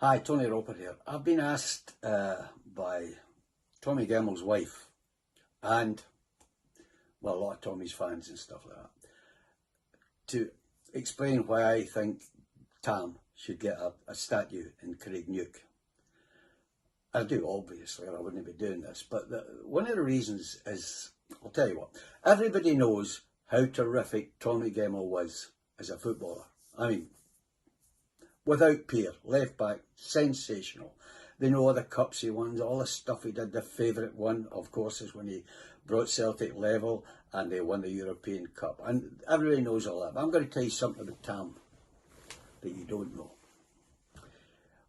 Hi, Tony Roper here. I've been asked by Tommy Gemmell's wife and, well, a lot of Tommy's fans and stuff like that, to explain why I think Tam should get a statue in Craigneuk. I do, obviously, or I wouldn't be doing this, but one of the reasons is, I'll tell you what, everybody knows how terrific Tommy Gemmell was as a footballer. I mean, without peer, left back, sensational. They know all the cups he won, all the stuff he did. The favourite one, of course, is when he brought Celtic level and they won the European Cup. And everybody knows all that. But I'm going to tell you something about Tam that you don't know.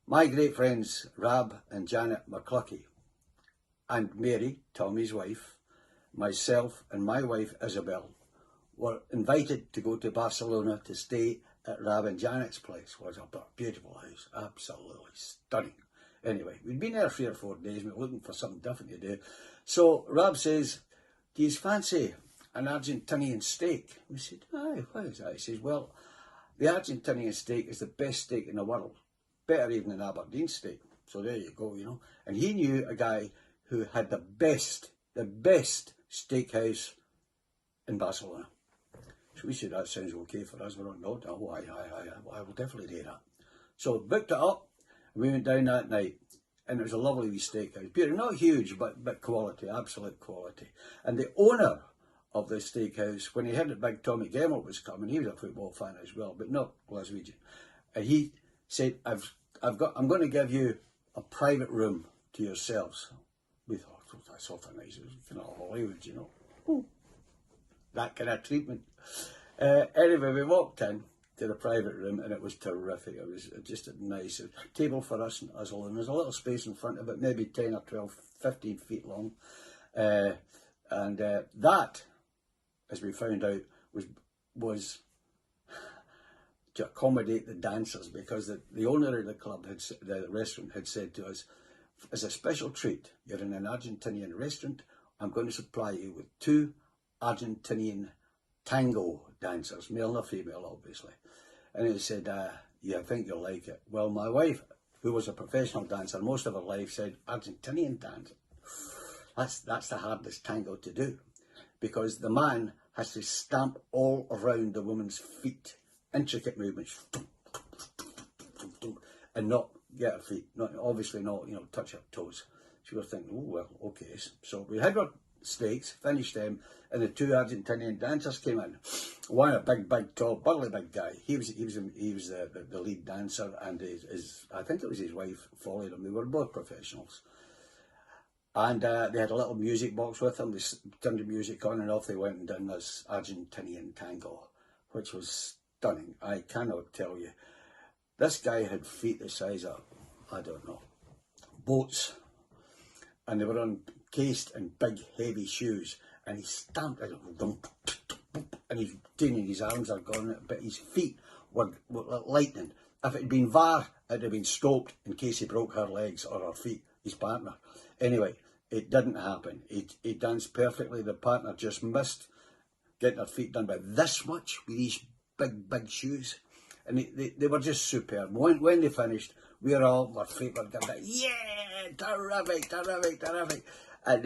My great friends, Rab and Janet McCluckie, and Mary, Tommy's wife, myself and my wife, Isabel, were invited to go to Barcelona to stay at Rab and Janet's place. It was a beautiful house, absolutely stunning. Anyway, we'd been there 3 or 4 days, we were looking for something different to do. So Rab says, do you fancy an Argentinian steak? We said, aye, what is that? He says, well, the Argentinian steak is the best steak in the world. Better even than Aberdeen steak. So there you go, you know. And he knew a guy who had the best steakhouse in Barcelona. So we said, that sounds okay for us. We're on, no, I will definitely do that. So booked it up, and we went down that night, and it was a lovely wee steakhouse. Beautiful, not huge, but quality, absolute quality. And the owner of the steakhouse, when he heard that big Tommy Gemmell was coming, he was a football fan as well, but not Glaswegian. And he said, I'm going to give you a private room to yourselves. We thought, oh, that's awful nice. It was kind of Hollywood, you know. Ooh, that kind of treatment. Anyway, we walked in to the private room and it was terrific. It was just a nice table for us alone. There's a little space in front of it, maybe 10 or 12, 15 feet long. And that, as we found out, was to accommodate the dancers, because the owner of the club, the restaurant, had said to us, as a special treat, you're in an Argentinian restaurant, I'm going to supply you with 2 Argentinian tango dancers, male or female, obviously. And he said, yeah, I think you'll like it. Well, my wife, who was a professional dancer most of her life, said, Argentinian dance, that's the hardest tango to do, because the man has to stamp all around the woman's feet, intricate movements, and not get her feet, obviously not, you know, touch her toes. She was thinking, oh, well, okay. So we had our steaks, finished them, and the 2 Argentinian dancers came in. One, a big, tall, burly big guy. He was the lead dancer, and I think it was his wife followed him. They were both professionals. And they had a little music box with them. They turned the music on and off they went and done this Argentinian tango, which was stunning. I cannot tell you. This guy had feet the size of, I don't know, boats. And they were encased in big, heavy shoes. And he stamped it, and he's doing, his arms are gone, but his feet were like lightning. If it had been VAR, it would have been stopped in case he broke her legs or her feet, his partner. Anyway, it didn't happen. He danced perfectly. The partner just missed getting her feet done by this much with these big shoes. And they were just superb. When they finished, our feet were going, yeah, terrific. And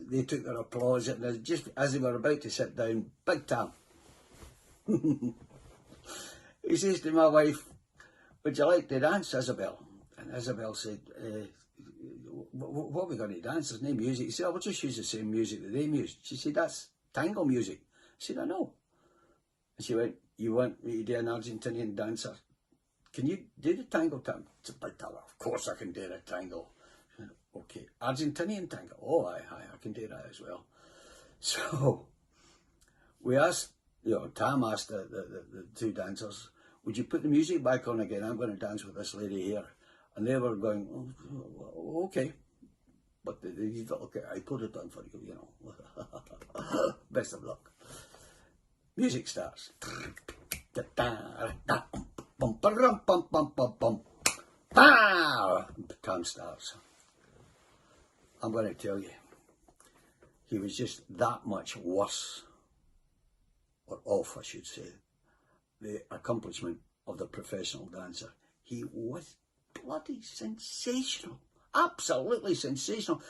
they took their applause, and just as they were about to sit down, big Tam. He says to my wife, would you like to dance, Isabel? And Isabel said, what are we going to dance? There's no music. He said, we'll just use the same music that they used. She said, that's tango music. I said, I know. And she went, you want me to do an Argentinian dancer? Can you do the tango, Tam? Of course I can do the tango. Okay, Argentinian tango. Oh, I can do that as well. So we asked, Tam asked the 2 dancers, would you put the music back on again? I'm going to dance with this lady here. And they were going, oh, okay. But they thought, okay, I put it on for you, you know. Best of luck. Music starts. Tam starts. I'm going to tell you, he was just that much worse, or off, I should say, the accomplishment of the professional dancer. He was bloody sensational. Absolutely sensational.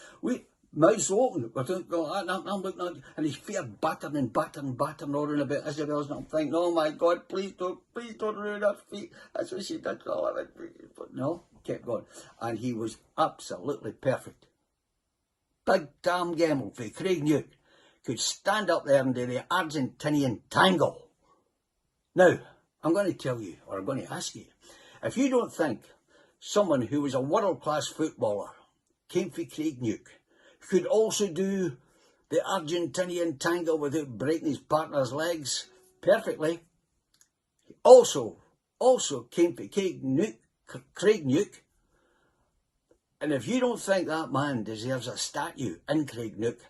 Mouths open, we're thinking, I'm looking at, and his feet are battering and all about Isabel's, and I'm thinking, oh my God, please don't ruin her feet. That's what she did. But no, kept going. And he was absolutely perfect. Big Tom Gemmell for Craig Newt could stand up there and do the Argentinian tango. Now, I'm going to tell you, or I'm going to ask you, if you don't think someone who was a world-class footballer, came for Craig Newt, could also do the Argentinian tango without breaking his partner's legs perfectly, also came for Craig Newt, and if you don't think that man deserves a statue in Craig Newt,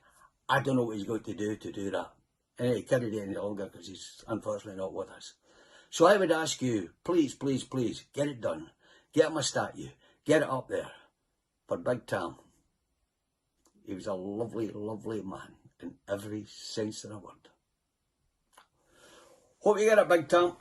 I don't know what he's going to do that. And he can't do any longer because he's unfortunately not with us. So I would ask you, please, please, please, get it done. Get him a statue. Get it up there for Big Tom. He was a lovely, lovely man in every sense of the word. Hope you get it, Big Tom.